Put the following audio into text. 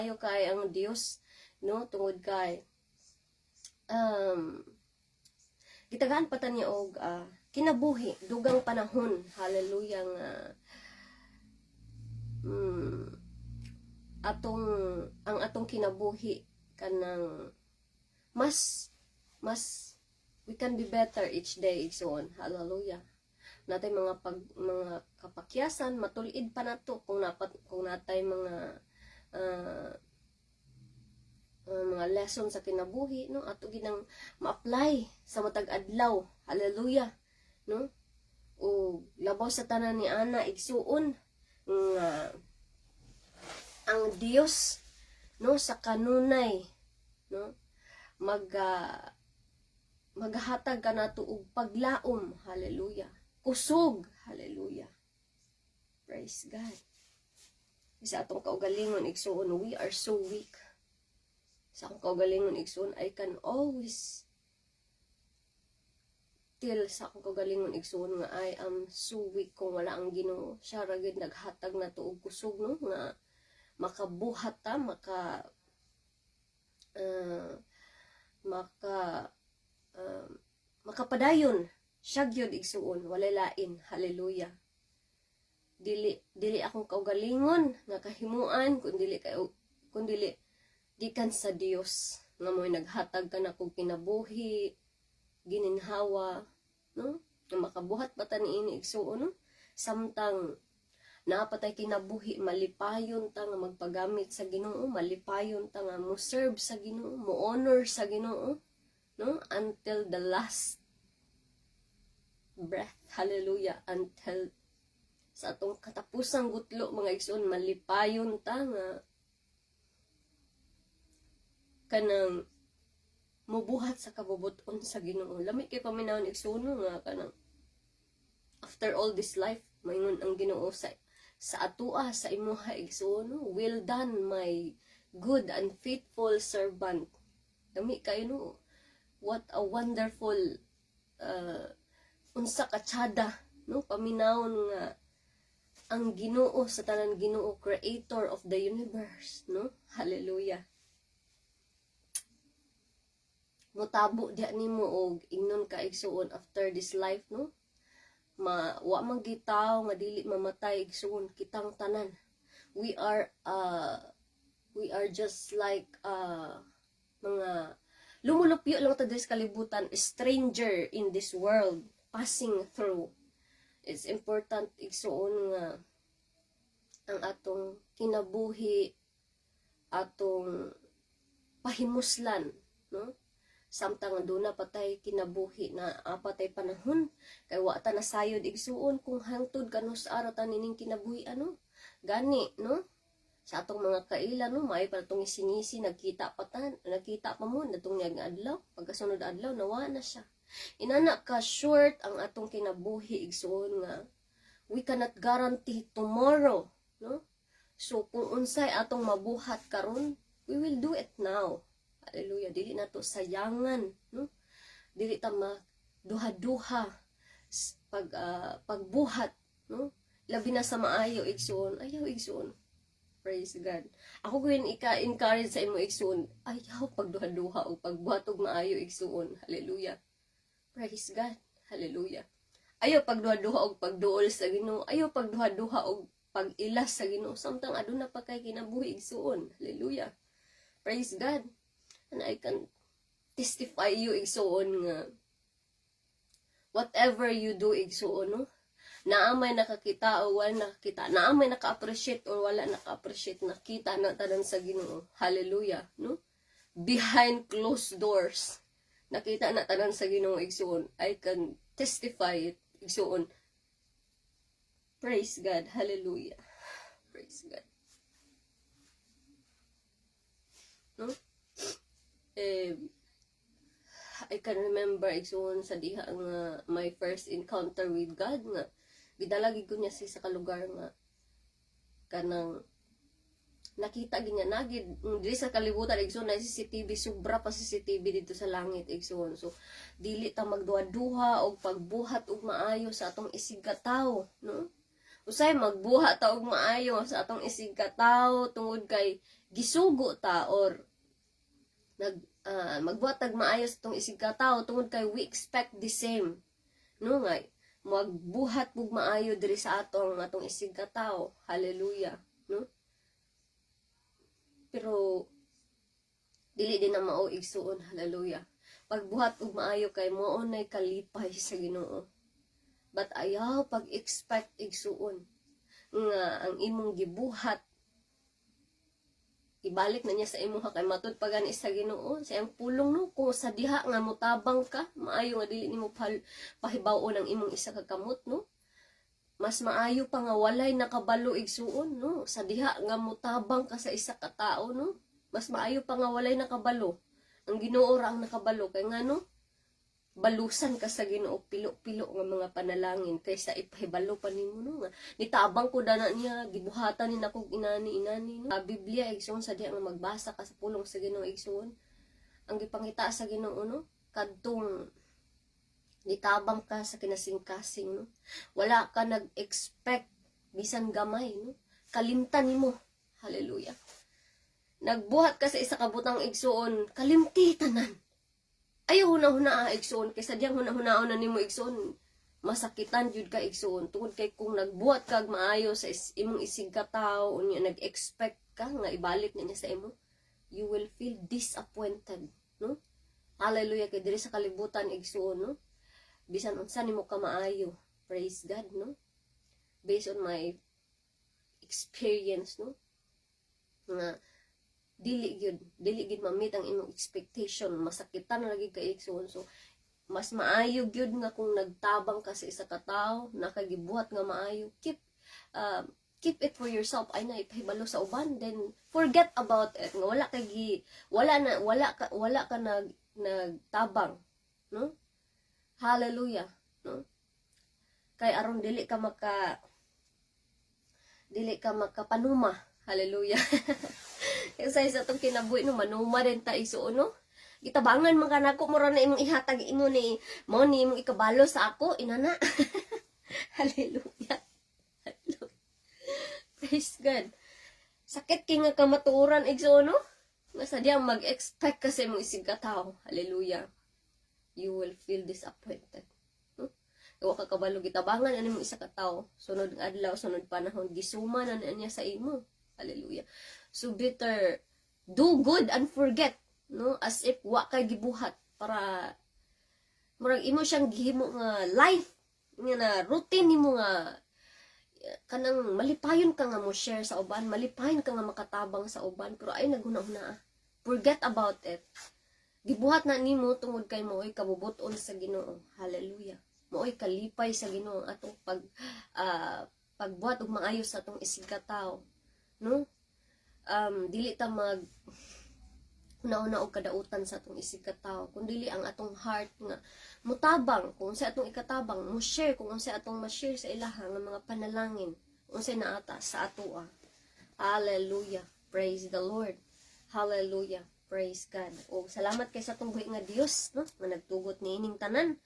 Ayo kay ang Dios, no, tungod kay gitagaan pa ta niya og kinabuhi dugang panahon, hallelujah, nga ang atong kinabuhi kanang mas we can be better each day, igsoon, hallelujah. Natay mga kapakyasan matulid pa nato kung natay mga mga lesson sa kinabuhi, no, ato ginang ma-apply sa matag adlaw, hallelujah, no, o labaw sa tanan ni ana igsuon nga ang Dios, no, sa kanunay, no, maghatag kanato og paglaom, hallelujah, kusog, hallelujah, praise God. Sa atong kaugalingon igsuon, we are so weak. Sa akong kaugalingon igsoon, I can always tell sa akong kaugalingon igsoon nga I am so weak kung wala ang Ginoo. Siya ra gyud naghatag na tuog kusog, no, nga makabuhat ta, makapadayon siya gyud igsuon, walay lain, hallelujah. Dili akong kaugalingon nga kahimuan kundi gikan sa Dios nga mo'y naghatag ka na kog kinabuhi, gininhawa, no, nga makabuhat pa ta niini igsuon, no, samtang napatay kinabuhi, malipayon ta nga magpagamit sa Ginoo, malipayon ta nga mo serve sa Ginoo, mo honor sa Ginoo, no, until the last breath, hallelujah, until sa atong katapusang gutlo, mga igsoon, malipayon ta nga kanang mubuhat sa kabubuton sa Ginoo. Lami kay paminawon igsoon nga kanang after all this life, maingon ang Ginoo sa atua, sa imuha igsoon, well done my good and faithful servant. Lami kayo, no, what a wonderful unsa ka tsada, no, paminawon nga ang Ginoo sa tanan Ginoo, creator of the universe, no, hallelujah. Mutabo diha nimo og ingnon ka igsuon after this life, no, wa man gitaw nga dili mamatay igsuon kitang tanan. We are just like mga lumulupyo lang ta sa kalibutan, stranger in this world, passing through. It's important igsuon nga ang atong kinabuhi, atong pahimuslan, no, samtang duna patay kinabuhi na apatay panahon, kay wa ta nasayod igsuon kung hangtod kanus ara ta nining kinabuhi, ano, gani, no, sa atong mga kaila, no, may pa tong isinisi, nakita pa mo natong nga adlaw, pagkasunod adlaw nawa na siya. Inana ka short ang atong kinabuhi igsuon nga we cannot guarantee tomorrow, no, so kung unsay atong mabuhat karon, we will do it now. Hallelujah, dili na to sayangan, no, dili ta maduha-duha pagbuhat, no, labi na sa maayo igsuon, ayaw igsuon, praise God. Ako gawin encourage sa imo igsuon, ayaw pagduha-duha o pagbuhat og maayo igsuon, hallelujah, praise God, hallelujah. Ayaw pagduha-duha og pagduol sa Ginoo, ayaw pagduha-duha og pag-ilas sa Ginoo, samtang aduna pa kay kinabuhi igsuon, hallelujah, praise God. And I can testify you igsuon nga whatever you do igsuon, no, naamay nakakita o wala nakakita, naamay naka-appreciate or wala naka-appreciate, nakita na tanan sa Ginoo, hallelujah, no, behind closed doors nakita na tanan sa Ginoo igsuon. I can testify it igsuon, praise God, hallelujah, praise God, no. I can remember igsuon sa diha nga my first encounter with God nga gidalagi ko niya sa kalugar nga kanang nakita gid niya nagid diri sa kalibutan igsuon na CCTV, sobra pa CCTV dito sa langit igsuon. So dili ta magduha-duha og pagbuhat og maayo sa atong isig katawo, no, usay magbuhat ta og maayo sa atong isig katawo tungod kay gisugo ta or magbuhat tag maayos tong isig ka tao tungod kay we expect the same, no nga magbuhat pug maayo diri sa atong isig ka tao. Hallelujah, no? Pero dili din na mao igsuon. Hallelujah. Pagbuhat ug maayo kay mao nay kalipay sa Ginoo. But ayaw pag-expect igsuon nga ang imong gibuhat ibalik na niya sa imuha kay matud pa gani sa Ginoo sa iyang pulong, no? Kung sa diha nga mutabang ka, maayo nga dili nimo pahibaw-on ang imong isa ka kamot, no? Mas maayo pa nga walay nakabalo igsuon, no? Sa diha nga mutabang ka sa isa ka tao, no? Mas maayo pa nga walay nakabalo. Ang Ginoo ra ang nakabalo kay ngano? Balusan ka sa Ginoo, pilo-pilo nga mga panalangin kaysa ipahibalo pa nimo, no? Nga nitabang ko dana niya, gibuhatan ni nako inani, no? Biblia igsoon sa diha nga magbasa ka sa pulong sa Ginoo igsoon. Ang gipangita sa Ginoo, no? Kadtong nitabang ka sa kinasing-kasing, no? Wala ka nag-expect bisan gamay, no? Kalimtan nimo. Hallelujah. Nagbuhat ka sa isa ka butang igsoon, kalimti tanan. Ayaw huna-huna igsoon kaysa diyang huna-hunaon na nimo igsoon, masakitan jud ka igsoon tungod kay kung nagbuhat kag maayo sa imong isig ka tawo unya nag-expect ka nga ibalik niya sa imo, you will feel disappointed, no? Hallelujah. Kay diri sa kalibutan igsoon, no? Bisan unsa nimo ka maayo, praise God, no? Based on my experience, no? Nga dili gid ma-meet ang imong expectation, masakitan lagi ka igsoon. So mas maayo gyud nga kung nagtabang ka sa isa ka tawo, nakagibuhat nga maayo, keep it for yourself. Ay na ipahibalo sa uban, then forget about it. Nga wala ka nagtabang, no? Hallelujah, no? Kay aron dili ka makapanuma. Hallelujah. Kasi sa itong kinabuhi, no, manuma rin ta igsuon, no? Gitabangan man kanako mo ra na imong ihatag imo ni mo ni imong ikabalo sa ako, inana. Hallelujah. Hallelujah. Praise God. Sakit kay nga kamatuoran igsuon, no? Nga sadyang mag-expect kasi imong isig ka tawo. Hallelujah. You will feel disappointed. No? Iwa ka kabalo gitabangan ani imong isa ka tawo. Sunod nga adlaw, sunod panahon gisuma na niya sa imo. Hallelujah. So better do good and forget, no? As if wa kay gibuhat para murag imo siyang gihimo nga life nga na routine nimo nga kanang malipayon ka nga mo share sa uban, malipayon ka nga makatabang sa uban, pero ay naghuna-huna. Forget about it. Gibuhat na nimo tungod kay mo'y kabubuton sa Ginoo. Hallelujah. Mo'y kalipay sa Ginoo atong pagbuhat og maayos sa atong isig ka tawo, no? Dili ta mag una-una og kadautan sa atong isig ka tawo, kun dili ang atong heart nga mutabang kung sa atong ikatabang mo share kung unsa atong ma-share sa ilaha nga mga panalangin unsa naata sa atoa. Hallelujah. Praise the Lord. Hallelujah. Praise God. O salamat kay sa atong buhi nga Dios, no? Nga nagtugot niining tanan.